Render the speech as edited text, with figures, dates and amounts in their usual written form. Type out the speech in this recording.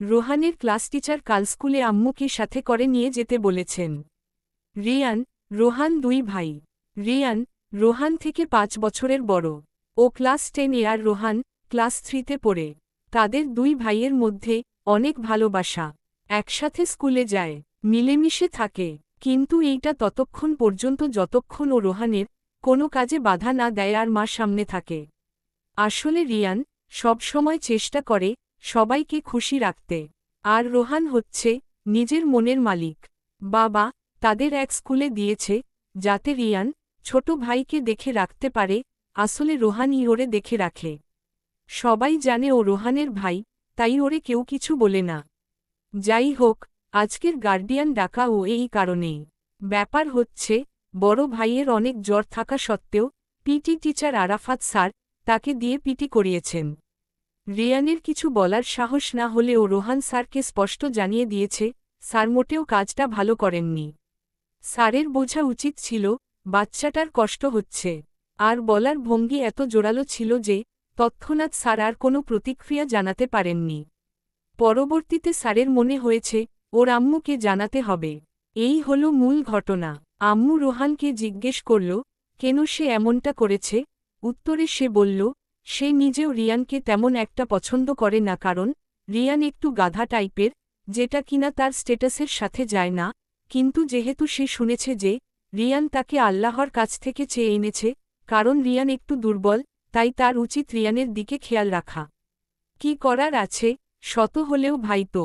রোহানের class teacher কাল স্কুলে আম্মুকে সাথে করে নিয়ে যেতে বলেছেন। রিয়ান, রোহান 2 ভাই। রিয়ান, রোহান থেকে 5 বছরের বড়। ও ক্লাস 10-এ আর রোহান ক্লাস 3-তে পড়ে। তাদের 2 ভাইয়ের মধ্যে অনেক ভালোবাসা। একসাথে স্কুলে যায়, মিলেমিশে থাকে। কিন্তু এইটা ততক্ষণ পর্যন্ত যতক্ষণ ও রোহানের কোনো কাজে বাধা না দেয় আর মা সামনে থাকে। আসলে রিয়ান সবসময় চেষ্টা করে সবাইকে খুশি রাখতে। আর রোহান হচ্ছে নিজের মনের মালিক। বাবা তাদের এক স্কুলে দিয়েছে যাতে রিয়ান ছোট ভাইকে দেখে রাখতে পারে, আসলে রোহানই ওরে দেখে রাখে। সবাই জানে ও রোহানের ভাই, তাই ওরে কেউ কিছু বলে না। যাই হোক, আজকের গার্ডিয়ান ডাকা ও এই কারণেই। ব্যাপার হচ্ছে বড় ভাইয়ের অনেক জ্বর থাকা সত্ত্বেও পিটি টিচার আরাফাত স্যার তাকে দিয়ে পিটি করিয়েছেন। রিয়ানের কিছু বলার সাহস না হলেও রোহান স্যারকে স্পষ্ট জানিয়ে দিয়েছে স্যার মোটেও কাজটা ভালো করেননি। স্যারের বোঝা উচিত ছিল বাচ্চাটার কষ্ট হচ্ছে। আর বলার ভঙ্গি এত জোরালো ছিল যে তৎক্ষণাৎ স্যার আর কোনো প্রতিক্রিয়া জানাতে পারেননি। পরবর্তীতে স্যারের মনে হয়েছে ওর আম্মুকে জানাতে হবে। এই হলো মূল ঘটনা। আম্মু রোহানকে জিজ্ঞেস করল কেন সে এমনটা করেছে। উত্তরে সে বলল সে নিজেও রিয়ানকে তেমন একটা পছন্দ করে না, কারণ রিয়ান একটু গাধা টাইপের, যেটা কিনা তার স্ট্যাটাসের সাথে যায় না। কিন্তু যেহেতু সে শুনেছে যে রিয়ান তাকে আল্লাহর কাছ থেকে চেয়ে এনেছে, কারণ রিয়ান একটু দুর্বল, তাই তার উচিত রিয়ানের দিকে খেয়াল রাখা। কি করার আছে, শত হলেও ভাই তো।